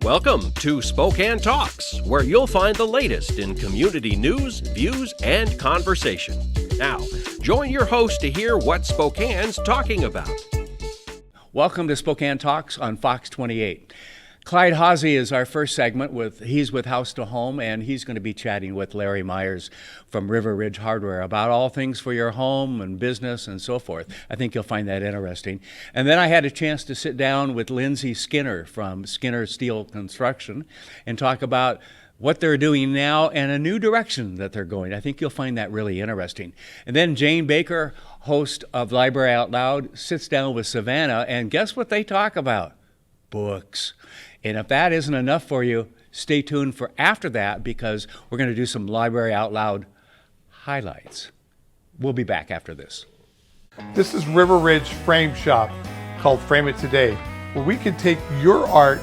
Welcome to Spokane Talks, where you'll find the latest in community news, views, and conversation. Now, join your host to hear what Spokane's talking about. Welcome to Spokane Talks on Fox 28. Clyde Haase is our first segment. He's with House to Home, and he's going to be chatting with Larry Myers from River Ridge Hardware about all things for your home and business and so forth. I think you'll find that interesting. And then I had a chance to sit down with Lindsay Skinner from Skinner Steel Construction and talk about what they're doing now and a new direction that they're going. I think you'll find that really interesting. And then Jane Baker, host of Library Out Loud, sits down with Savannah, and guess what they talk about? Books. And if that isn't enough for you, stay tuned for after that, because we're going to do some Library Out Loud highlights. We'll be back after this. This is River Ridge Frame Shop, called Frame It Today, where we can take your art,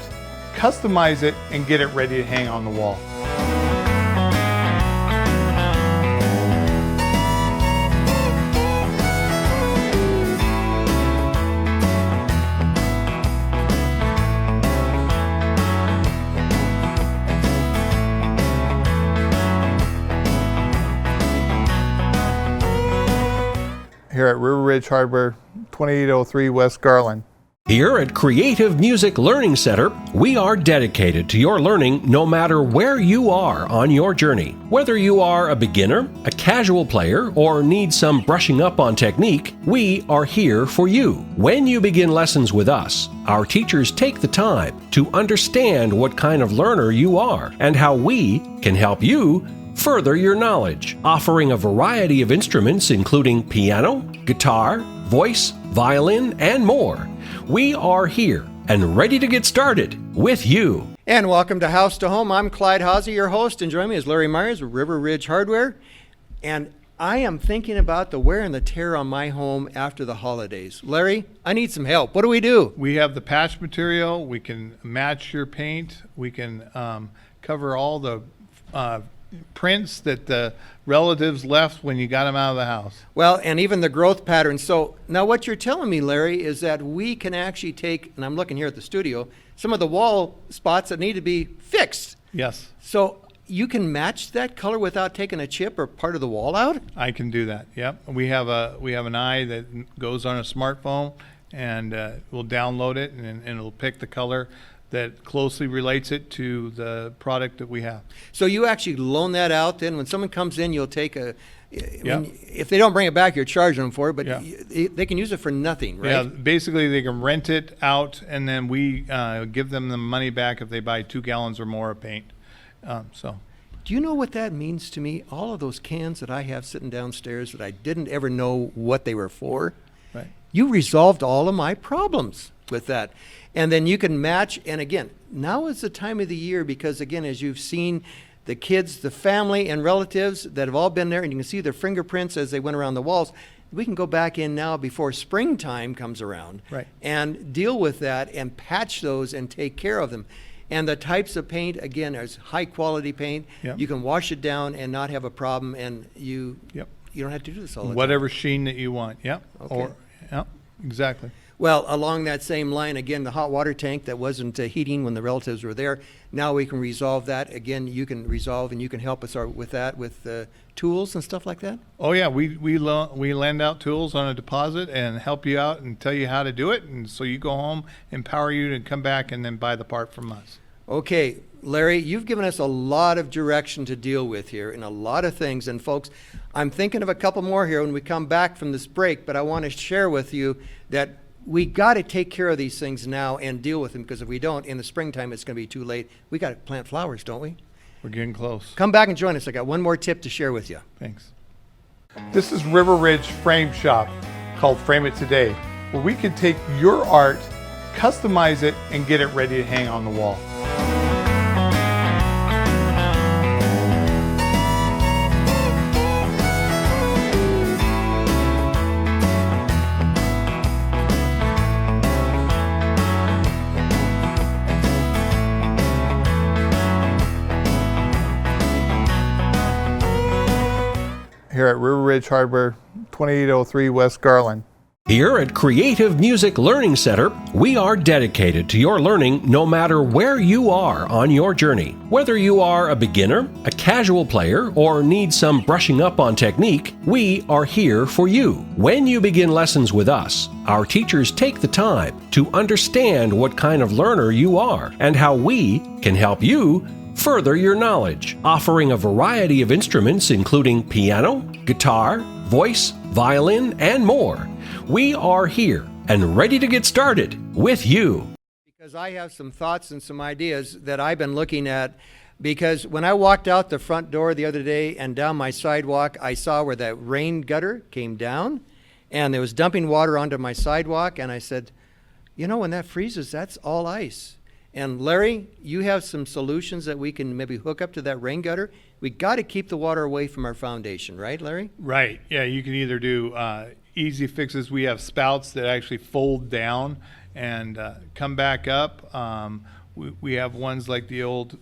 customize it, and get it ready to hang on the wall. Here at River Ridge Hardware, 2803 West Garland. Here at Creative Music Learning Center, we are dedicated to your learning no matter where you are on your journey. Whether you are a beginner, a casual player, or need some brushing up on technique, we are here for you. When you begin lessons with us, our teachers take the time to understand what kind of learner you are and how we can help you further your knowledge, offering a variety of instruments including piano, guitar, voice, violin, and more. We are here and ready to get started with you. And welcome to House to Home. I'm Clyde Haase, your host, and joining me is Larry Myers of River Ridge Hardware. And I am thinking about the wear and the tear on my home after the holidays. Larry, I need some help. What do we do? We have the patch material. We can match your paint. We can cover all the prints that the relatives left when you got them out of the house. Well, and even the growth patterns. So now what you're telling me, Larry, is that we can actually take, and I'm looking here at the studio, some of the wall spots that need to be fixed. Yes. So you can match that color without taking a chip or part of the wall out? I can do that. Yep. We have an eye that goes on a smartphone, and we'll download it, and it'll pick the color that closely relates it to the product that we have. So you actually loan that out then? When someone comes in, you'll take a, Yep. if they don't bring it back, you're charging them for it, but Yeah. they can use it for nothing, right? Yeah, basically they can rent it out, and then we give them the money back if they buy 2 gallons or more of paint. So. Do you know what that means to me? All of those cans that I have sitting downstairs that I didn't ever know what they were for, Right. you resolved all of my problems with that. And then you can match, and again, now is the time of the year because, again, as you've seen, the kids, the family, and relatives that have all been there, and you can see their fingerprints as they went around the walls. We can go back in now before springtime comes around, Right, and deal with that and patch those and take care of them. And the types of paint, again, is high quality paint. Yep. You can wash it down and not have a problem, and you Yep. don't have to do this all the time. Whatever sheen that you want. Yep. Okay. Yep. Exactly. Well, along that same line, again, the hot water tank that wasn't heating when the relatives were there, now we can resolve that. Again, you can resolve and you can help us with that with tools and stuff like that? Oh yeah, we lend out tools on a deposit and help you out and tell you how to do it, and so you go home, empower you to come back and then buy the part from us. Okay, Larry, you've given us a lot of direction to deal with here and a lot of things. And folks, I'm thinking of a couple more here when we come back from this break, but I want to share with you that we got to take care of these things now and deal with them, because if we don't, in the springtime, it's going to be too late. We got to plant flowers, don't we? We're getting close. Come back and join us. I got one more tip to share with you. Thanks. This is River Ridge Frame Shop, called Frame It Today, where we can take your art, customize it, and get it ready to hang on the wall. Here at River Ridge Hardware, 2803 West Garland. Here at Creative Music Learning Center, we are dedicated to your learning no matter where you are on your journey. Whether you are a beginner, a casual player, or need some brushing up on technique, we are here for you. When you begin lessons with us, our teachers take the time to understand what kind of learner you are and how we can help you further your knowledge, offering a variety of instruments including piano, guitar, voice, violin, and more. We are here and ready to get started with you. Because I have some thoughts and some ideas that I've been looking at, because when I walked out the front door the other day and down my sidewalk, I saw where that rain gutter came down and it was dumping water onto my sidewalk, and I said, you know, when that freezes, that's all ice. And Larry, you have some solutions that we can maybe hook up to that rain gutter. We got to keep the water away from our foundation, right, Larry? Right. Yeah, you can either do easy fixes. We have spouts that actually fold down and come back up. We have ones like the old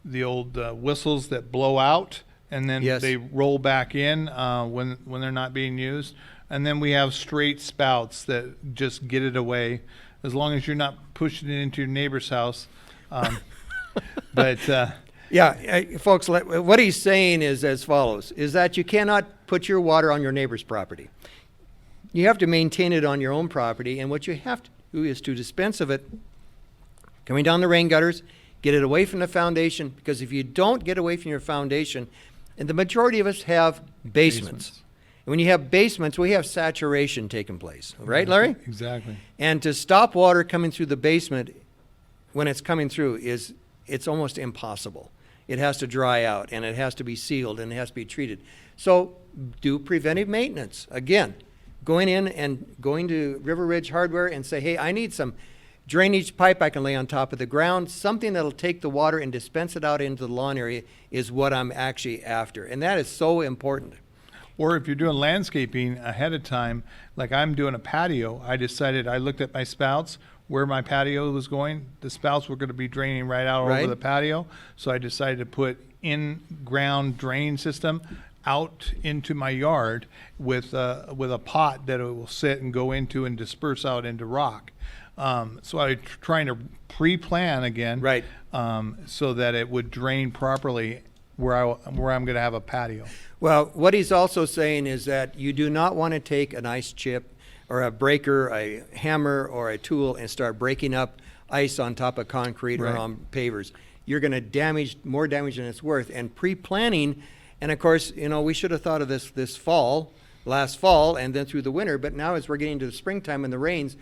whistles that blow out and then Yes. they roll back in when they're not being used. And then we have straight spouts that just get it away, as long as you're not pushing it into your neighbor's house. Yeah, folks, what he's saying is as follows, is that you cannot put your water on your neighbor's property. You have to maintain it on your own property, and what you have to do is to dispense of it coming down the rain gutters, get it away from the foundation, because if you don't get away from your foundation, and the majority of us have basements. And when you have basements, we have saturation taking place, right, Larry? Exactly. And to stop water coming through the basement when it's coming through it's almost impossible. It has to dry out, and it has to be sealed, and it has to be treated. So do preventive maintenance. Again, going in and going to River Ridge Hardware and say, hey, I need some drainage pipe I can lay on top of the ground. Something that'll take the water and dispense it out into the lawn area is what I'm actually after. And that is so important. Or if you're doing landscaping ahead of time, like I'm doing a patio, I looked at my spouts, where my patio was going. The spouts were going to be draining right out over the patio. So I decided to put in-ground drain system out into my yard with a pot that it will sit and go into and disperse out into rock. So I'm trying to pre-plan again, Right. So that it would drain properly where I'm going to have a patio. Well, what he's also saying is that you do not want to take an ice chip or a breaker, a hammer, or a tool and start breaking up ice on top of concrete Right. or on pavers. You're going to damage more damage than it's worth. And pre-planning, and of course, you know, we should have thought of this last fall, and then through the winter. But now, as we're getting to the springtime and the rains,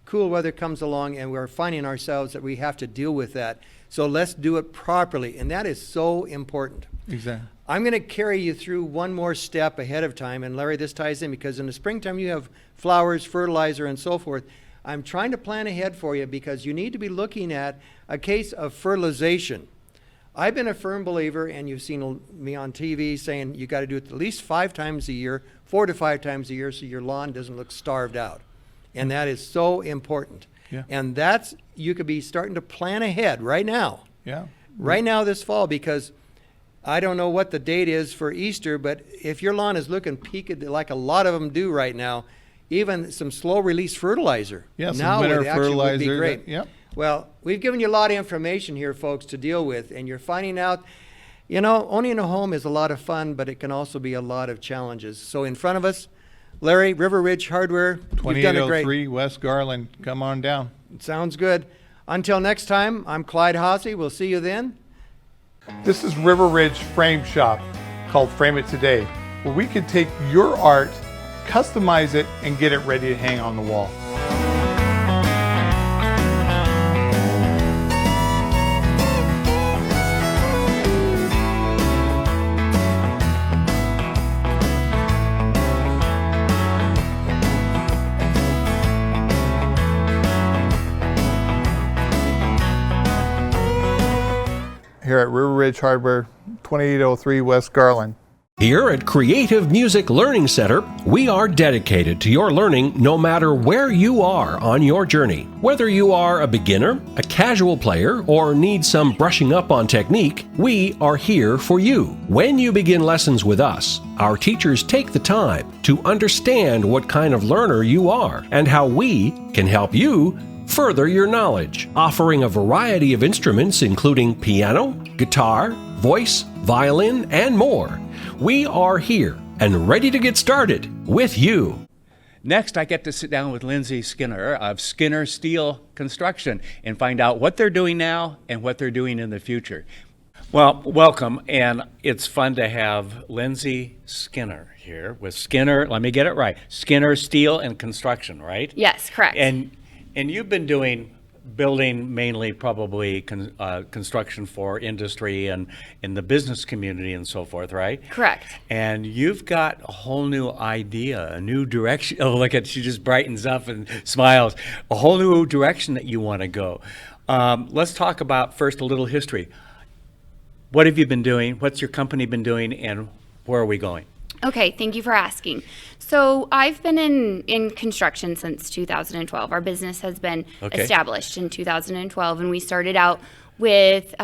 cool weather comes along, and we're finding ourselves that we have to deal with that. So let's do it properly, and that is so important. Exactly. I'm going to carry you through one more step ahead of time, and Larry, this ties in because in the springtime you have flowers, fertilizer, and so forth. I'm trying to plan ahead for you because you need to be looking at a case of fertilization. I've been a firm believer, and you've seen me on TV saying you got to do it at least 5 times a year, 4 to 5 times a year, so your lawn doesn't look starved out. And that is so important. Yeah. And that's, you could be starting to plan ahead right now. Yeah. Right now this fall, because I don't know what the date is for Easter, but if your lawn is looking peaked like a lot of them do right now, even some slow release fertilizer. Yeah, some now winter would actually would be fertilizer. great. Yep. Well, we've given you a lot of information here, folks, to deal with, and you're finding out, you know, owning a home is a lot of fun, but it can also be a lot of challenges. So in front of us, Larry, River Ridge Hardware, you've done a great. 2803 West Garland. Come on down. Sounds good. Until next time, I'm Clyde Haase. We'll see you then. This is River Ridge Frame Shop, called Frame It Today, where we can take your art, customize it, and get it ready to hang on the wall. Here at River Ridge Hardware, 2803 West Garland. Here at Creative Music Learning Center, we are dedicated to your learning no matter where you are on your journey. Whether you are a beginner, a casual player, or need some brushing up on technique, we are here for you. When you begin lessons with us, our teachers take the time to understand what kind of learner you are and how we can help you further your knowledge, offering a variety of instruments including piano, guitar, voice, violin, and more. We are here and ready to get started with you. Next, I get to sit down with Lindsay Skinner of Skinner Steel Construction and find out what they're doing now and what they're doing in the future. Well, welcome, and it's fun to have Lindsay Skinner here with Skinner, let me get it right, Skinner Steel and Construction, right? Yes, correct. And you've been doing building mainly probably construction for industry and in the business community and so forth, right? Correct. And you've got a whole new idea, a new direction. Oh, look at, she just brightens up and smiles. A whole new direction that you want to go. Let's talk about first a little history. What have you been doing? What's your company been doing, and where are we going? Okay, thank you for asking. So I've been in construction since 2012. Our business has been established in 2012, and we started out with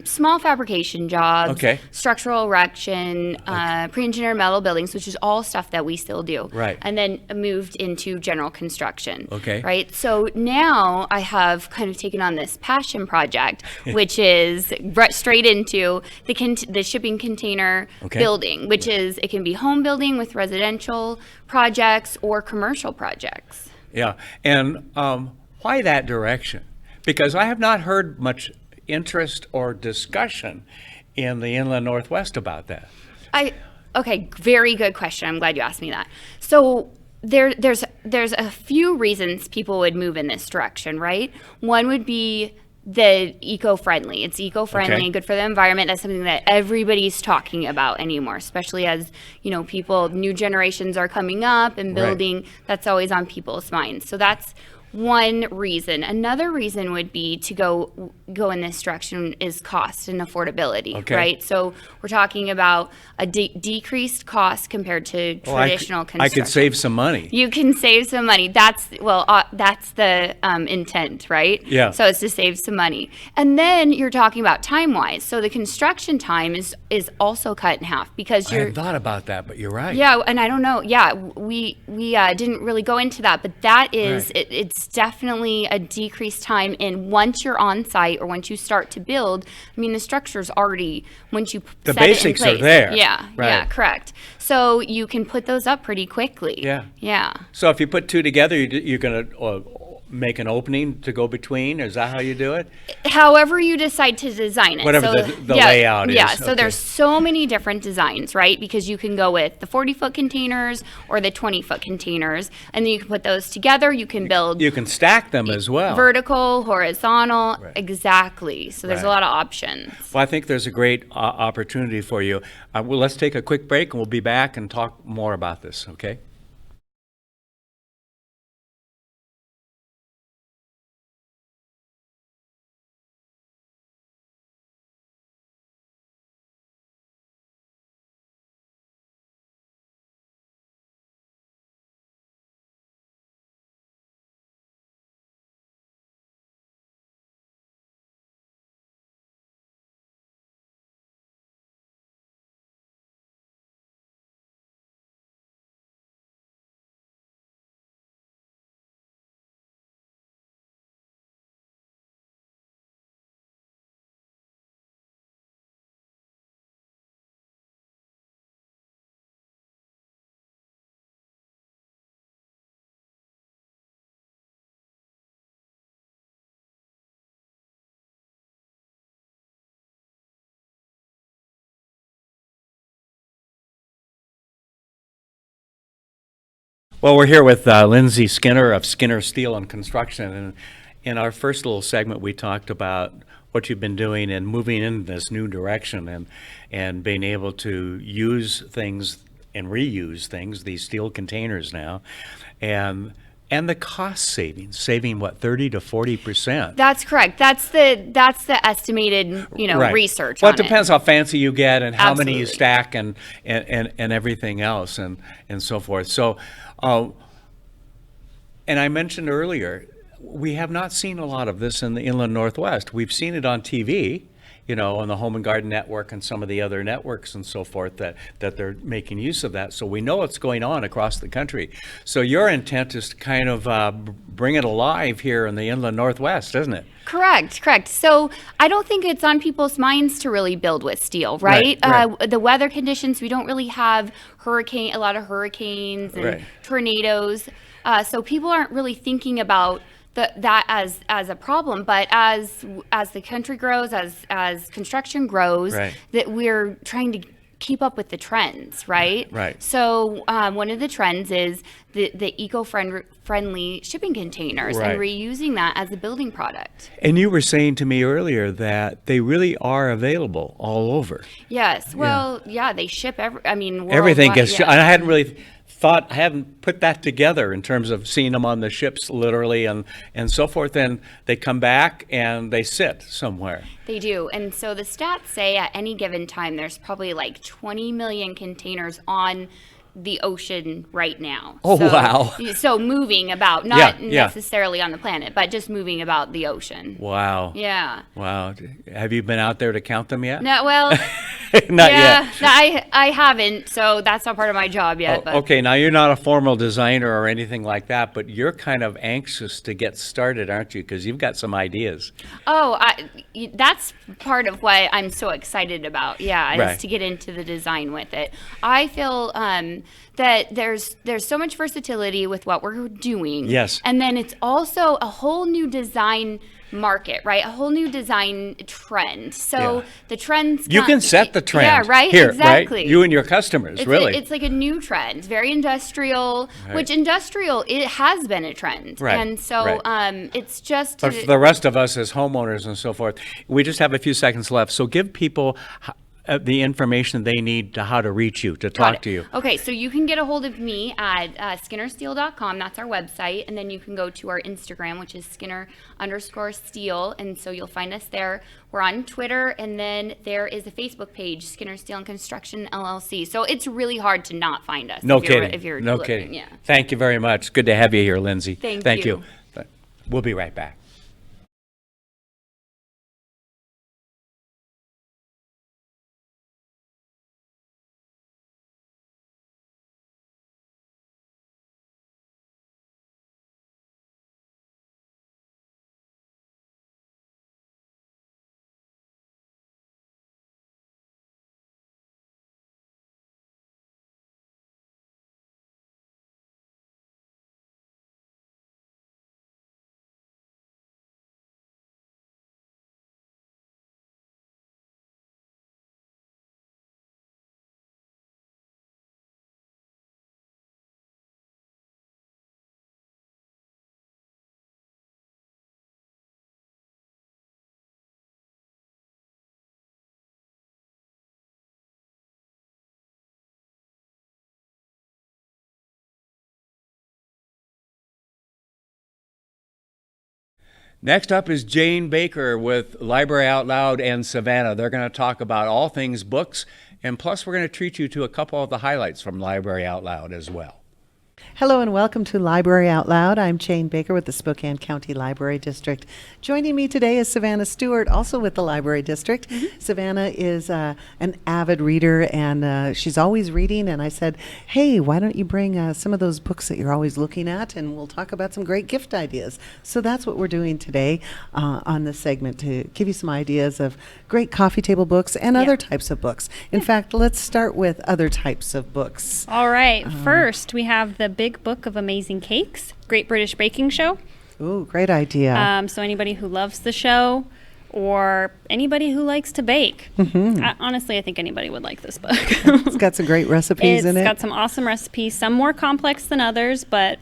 small fabrication jobs, structural erection, pre-engineered metal buildings, which is all stuff that we still do. Right. And then moved into general construction. Okay. Right. So now I have kind of taken on this passion project, which is straight into the shipping container building, which is, it can be home building with residential projects or commercial projects. Yeah. And why that direction? Because I have not heard much interest or discussion in the inland Northwest about that. Okay, very good question. I'm glad you asked me that. So there's a few reasons people would move in this direction, right? One would be the eco-friendly. It's eco-friendly and good for the environment. That's something that everybody's talking about anymore, especially as, you know, new generations are coming up and building. That's always on people's minds. So that's one reason. Another reason would be to go in this direction is cost and affordability, right? So we're talking about a decreased cost compared to traditional construction. I could save some money. You can save some money. That's the intent, right? Yeah. So it's to save some money. And then you're talking about time-wise. So the construction time is also cut in half because I hadn't thought about that, but you're right. Yeah, and I don't know. Yeah, we didn't really go into that, but that is, it's definitely a decreased time. And once you're on site or once you start to build, I mean, the structure's already, once you the set it in basics place, are there. Yeah, yeah, correct. So you can put those up pretty quickly. Yeah. Yeah. So if you put two together, you're going to make an opening to go between? Is that how you do it? However you decide to design it. Whatever the layout is. Yeah, so there's so many different designs, right? Because you can go with the 40-foot containers or the 20-foot containers, and then you can put those together. You can build... You can stack them as well. Vertical, horizontal, exactly. So there's a lot of options. Well, I think there's a great opportunity for you. Well, let's take a quick break, and we'll be back and talk more about this, okay? Well, we're here with Lindsay Skinner of Skinner Steel and Construction, and in our first little segment we talked about what you've been doing and moving in this new direction and being able to use things and reuse things, these steel containers now. And And the cost saving what, 30 to 40%? That's correct. That's the estimated, Right. research. Well, on it depends how fancy you get and how many you Absolutely. stack and everything else and so forth. So, and I mentioned earlier, we have not seen a lot of this in the Inland Northwest. We've seen it on TV, on the Home and Garden Network and some of the other networks and so forth that they're making use of that. So we know what's going on across the country. So your intent is to kind of bring it alive here in the Inland Northwest, isn't it? Correct. So I don't think it's on people's minds to really build with steel, right? Right. The weather conditions, we don't really have a lot of hurricanes and Right. tornadoes. So people aren't really thinking about that as a problem, but as the country grows, as construction grows, Right. that we're trying to keep up with the trends, right? Right. So one of the trends is the eco-friendly shipping containers Right. and reusing that as a building product. And you were saying to me earlier that they really are available all over. Yes. Well, yeah, they ship Everything worldwide, gets yeah. shipped. I hadn't really I hadn't put that together in terms of seeing them on the ships literally and so forth. And they come back and they sit somewhere. They do. And so the stats say at any given time, there's probably like 20 million containers on the ocean right now. Oh, wow. So moving about, not Yeah. necessarily on the planet, but just moving about the ocean. Wow. Yeah. Wow. Have you been out there to count them yet? No, well, Not yeah, yet. no, I haven't, so that's not part of my job yet. But Okay, now you're not a formal designer or anything like that, but you're kind of anxious to get started, aren't you? Because you've got some ideas. that's part of what I'm so excited about. Yeah, Right. is to get into the design with it. I feel that there's so much versatility with what we're doing. Yes. And then it's also a whole new design market, right? A whole new design trend. So Yeah. the trends You can set the trend. Yeah, right? Here, Exactly. right? You and your customers, It's really. it's like a new trend, very industrial, Right. which industrial, it has been a trend. Right, And so right. it's just But for the rest of us as homeowners and so forth, we just have a few seconds left. So give people the information they need to how to reach you, to Got talk it. to you. Okay, so you can get a hold of me at skinnersteel.com. That's our website. And then you can go to our Instagram, which is Skinner_Steel. And so you'll find us there. We're on Twitter. And then there is a Facebook page, Skinner Steel and Construction LLC. So it's really hard to not find us. No if you're- kidding. If you're No looking. kidding. Yeah. Thank you very much. Good to have you here, Lindsay. Thank you. We'll be right back. Next up is Jane Baker with Library Out Loud and Savannah. They're going to talk about all things books, and plus we're going to treat you to a couple of the highlights from Library Out Loud as well. Hello and welcome to Library Out Loud. I'm Jane Baker with the Spokane County Library District. Joining me today is Savannah Stewart, also with the Library District. Savannah is an avid reader, and she's always reading. And I said, hey, why don't you bring some of those books that you're always looking at, and we'll talk about some great gift ideas. So that's what we're doing today on this segment, to give you some ideas of great coffee table books and other types of books. In fact, let's start with other types of books. All right. First, we have the Big Book of Amazing Cakes, Great British Baking Show. Ooh, great idea. So anybody who loves the show or anybody who likes to bake. Honestly, I think anybody would like this book. It's got some great recipes in it. It's got some awesome recipes, some more complex than others, but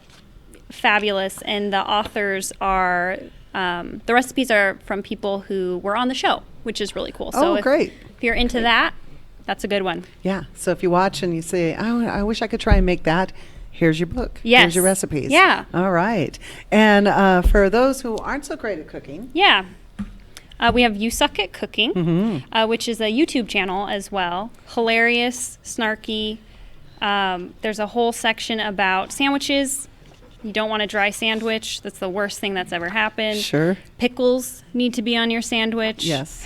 fabulous. And the authors are, the recipes are from people who were on the show, which is really cool. So great. If you're into that, that's a good one. Yeah. So if you watch and you say, I wish I could try and make that, here's your book. Yes. Here's your recipes. Yeah. All right. And for those who aren't so great at cooking. Yeah. We have You Suck at Cooking, which is a YouTube channel as well. Hilarious, snarky. There's a whole section about sandwiches. You don't want a dry sandwich. That's the worst thing that's ever happened. Sure. Pickles need to be on your sandwich. Yes.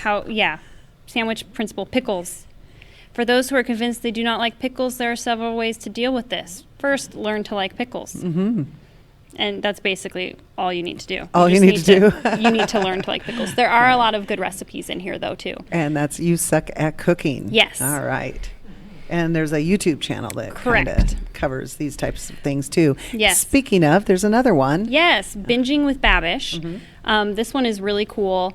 Sandwich principle, pickles. For those who are convinced they do not like pickles, there are several ways to deal with this. First, learn to like pickles. Mm-hmm. And that's basically all you need to do. All you need to do. You need to learn to like pickles. There are a lot of good recipes in here, though, too. And that's You Suck at Cooking. Yes. All right. And there's a YouTube channel that Correct. kind of covers these types of things, too. Yes. Speaking of, there's another one. Yes, Binging with Babish. This one is really cool.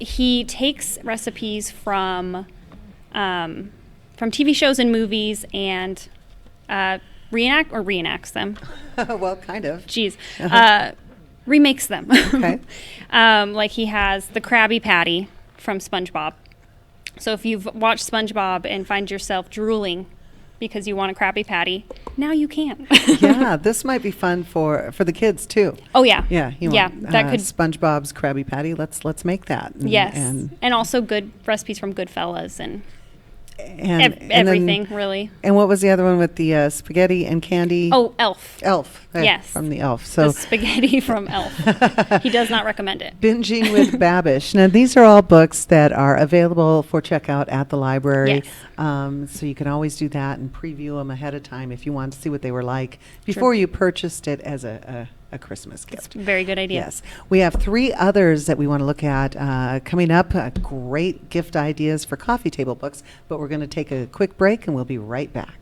He takes recipes from TV shows and movies and reenacts them. Well, kind of. Jeez. Remakes them. Okay. Like he has the Krabby Patty from SpongeBob. So if you've watched SpongeBob and find yourself drooling because you want a Krabby Patty, now you can. Yeah, this might be fun for the kids too. Oh yeah. Yeah, That could SpongeBob's Krabby Patty. Let's make that. Yes. and also good recipes from Goodfellas and then- everything really. And what was the other one with the spaghetti and candy? Oh, Elf. Elf. Yes. From the Elf. The So spaghetti from Elf. He does not recommend it. Binging with Babish. Now, these are all books that are available for checkout at the library. Yes. So you can always do that and preview them ahead of time if you want to see what they were like before you purchased it as a Christmas gift. Very good idea. Yes. We have 3 others that we want to look at coming up. Great gift ideas for coffee table books. But we're going to take a quick break and we'll be right back.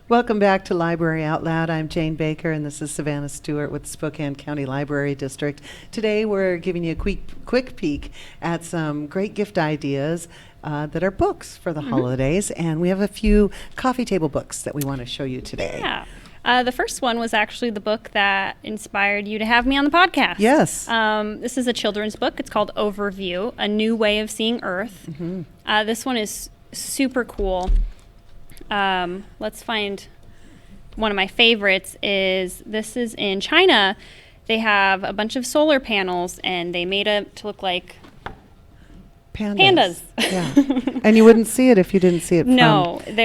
Welcome back to Library Out Loud. I'm Jane Baker, and this is Savannah Stewart with the Spokane County Library District. Today, we're giving you a quick peek at some great gift ideas that are books for the holidays, and we have a few coffee table books that we want to show you today. Yeah. The first one was actually the book that inspired you to have me on the podcast. Yes. This is a children's book. It's called Overview, A New Way of Seeing Earth. This one is super cool. Let's find one of my favorites this is in China. They have a bunch of solar panels and they made it to look like pandas. Yeah. And you wouldn't see it if you didn't see it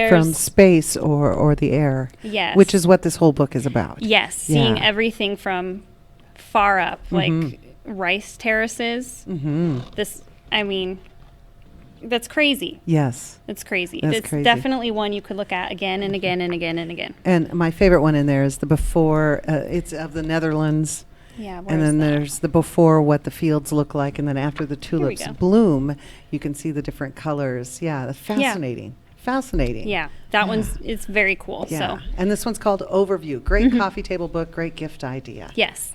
from space or the air. Yes. Which is what this whole book is about. Yes. Seeing everything from far up, like rice terraces. That's crazy. Yes. It's crazy. That's It's crazy. definitely one you could look at again and again and again and again. And my favorite one in there is the before. It's of the Netherlands. Yeah, And then there's the before, what the fields look like, and then after the tulips go. bloom, you can see the different colors. Yeah, fascinating. Fascinating. Yeah, that it's very cool. Yeah. So And this one's called Overview. Great coffee table book, great gift idea. yes.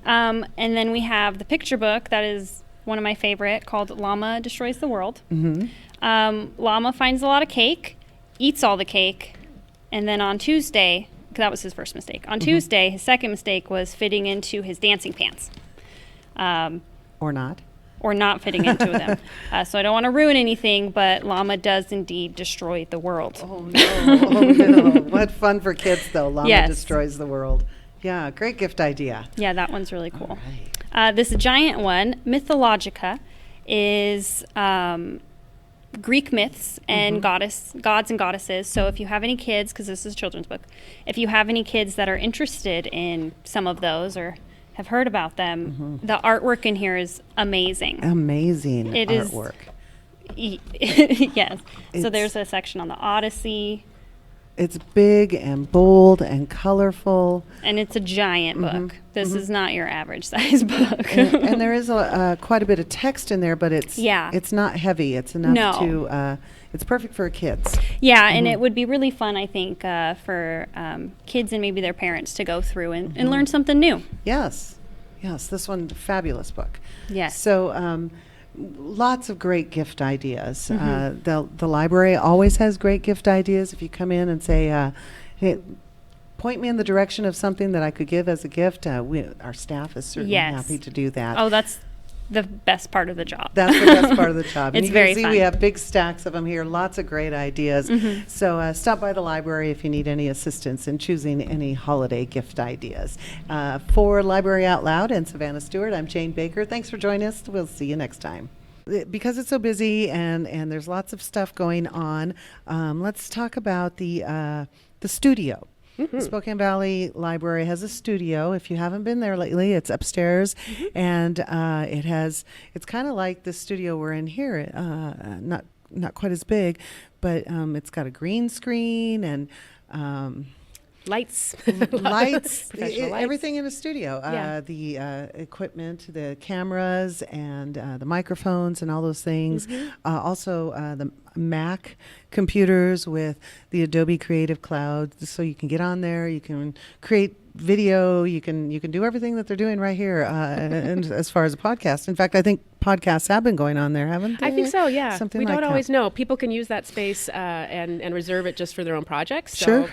And then we have the picture book that is one of my favorite called Llama Destroys the World. Llama finds a lot of cake, eats all the cake, and then on Tuesday, 'cause that was his first mistake. On Tuesday, his second mistake was fitting into his dancing pants. Or not. Or not fitting into them. So I don't want to ruin anything, but Llama does indeed destroy the world. Oh, no. What fun for kids, though. Llama Yes. Destroys the World. Yeah, great gift idea. Yeah, that one's really cool. All right. This giant one, Mythologica, is Greek myths and gods and goddesses. So if you have any kids, because this is a children's book, if you have any kids that are interested in some of those or have heard about them. The artwork in here is amazing. Amazing It is- artwork. Yes. So It's- there's a section on the Odyssey, It's big and bold and colorful. and it's a giant book. This is not your average size book. And there is quite a bit of text in there, but it's Yeah. it's not heavy. It's enough No. to it's perfect for kids. Yeah, and it would be really fun, I think, for kids and maybe their parents to go through and learn something new. Yes, this one fabulous book. Yes. So lots of great gift ideas. The library always has great gift ideas. If you come in and say, hey, point me in the direction of something that I could give as a gift, our staff is certainly Yes. happy to do that. Oh, that's the best part of the job. That's the best part of the job. And It's you very can see fun. we have big stacks of them here, lots of great ideas. So stop by the library if you need any assistance in choosing any holiday gift ideas. For Library Out Loud and Savannah Stewart, I'm Jane Baker. Thanks for joining us. We'll see you next time. Because it's so busy and there's lots of stuff going on, let's talk about the studio. The Spokane Valley Library has a studio. If you haven't been there lately, it's upstairs, and it's kind of like the studio we're in here. Not quite as big, but it's got a green screen and Lights. lights, Professional lights. everything in a studio. Yeah. The equipment, the cameras, and the microphones, and all those things. Also, the Mac computers with the Adobe Creative Cloud, so you can get on there. You can create video. You can do everything that they're doing right here. And as far as a podcast, in fact, I think podcasts have been going on there, haven't they? I think so, yeah. Something we like don't that. always know. People can use that space and reserve it just for their own projects. So Sure.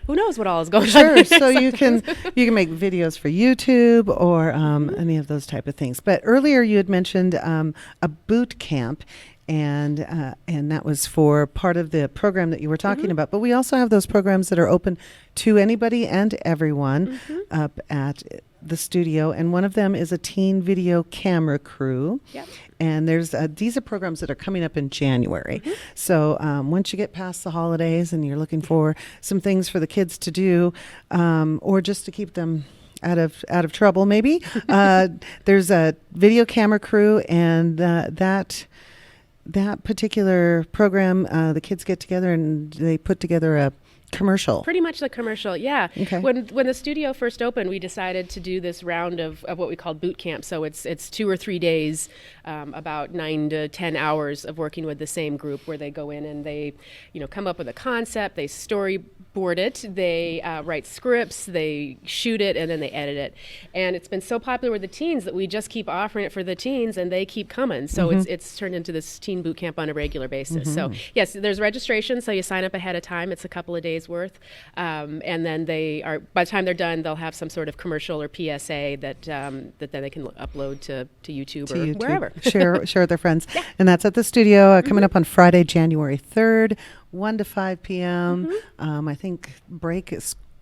who knows what all is going on? Sure. So you can make videos for YouTube or any of those type of things. But earlier you had mentioned a boot camp, and that was for part of the program that you were talking about. But we also have those programs that are open to anybody and everyone up at the studio, and one of them is a teen video camera crew. Yep. And there's these are programs that are coming up in January. So once you get past the holidays and you're looking for some things for the kids to do, or just to keep them out of trouble, maybe there's a video camera crew, and that particular program, the kids get together and they put together a commercial. Pretty much the commercial, yeah. Okay. When the studio first opened, we decided to do this round of what we called boot camp. So it's 2 or 3 days, about 9 to 10 hours of working with the same group, where they go in and they, come up with a concept, they storyboard it, they write scripts, they shoot it, and then they edit it. And it's been so popular with the teens that we just keep offering it for the teens, and they keep coming. So it's turned into this teen boot camp on a regular basis. So yes, there's registration, so you sign up ahead of time. It's a couple of days worth, and then by the time they're done, they'll have some sort of commercial or PSA that then they can upload to YouTube or wherever. share with their friends. And that's at the studio, coming up on Friday, January 3rd, 1 to 5 p.m. I think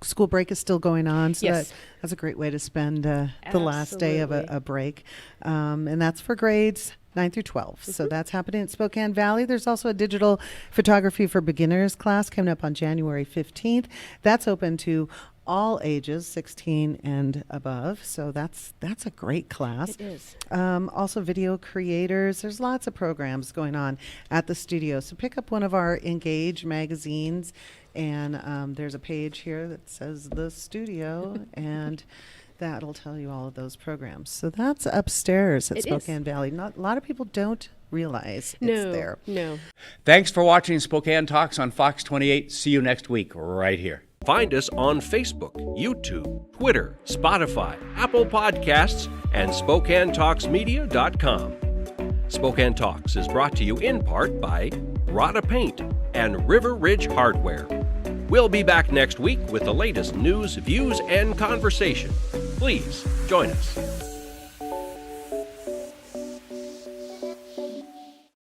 school break is still going on, so Yes. that's a great way to spend the last day of a break. And that's for grades 9 through 12. So that's happening at Spokane Valley. There's also a digital photography for beginners class coming up on January 15th. That's open to all ages, 16 and above. So that's a great class. It is. Also video creators. There's lots of programs going on at the studio. So pick up one of our Engage magazines, and there's a page here that says the studio, and that'll tell you all of those programs. So that's upstairs at It is. Spokane Valley. A lot of people don't realize it's there. No. Thanks for watching Spokane Talks on Fox 28. See you next week right here. Find us on Facebook, YouTube, Twitter, Spotify, Apple Podcasts, and SpokaneTalksMedia.com. Spokane Talks is brought to you in part by Rada Paint and River Ridge Hardware. We'll be back next week with the latest news, views, and conversation. Please join us.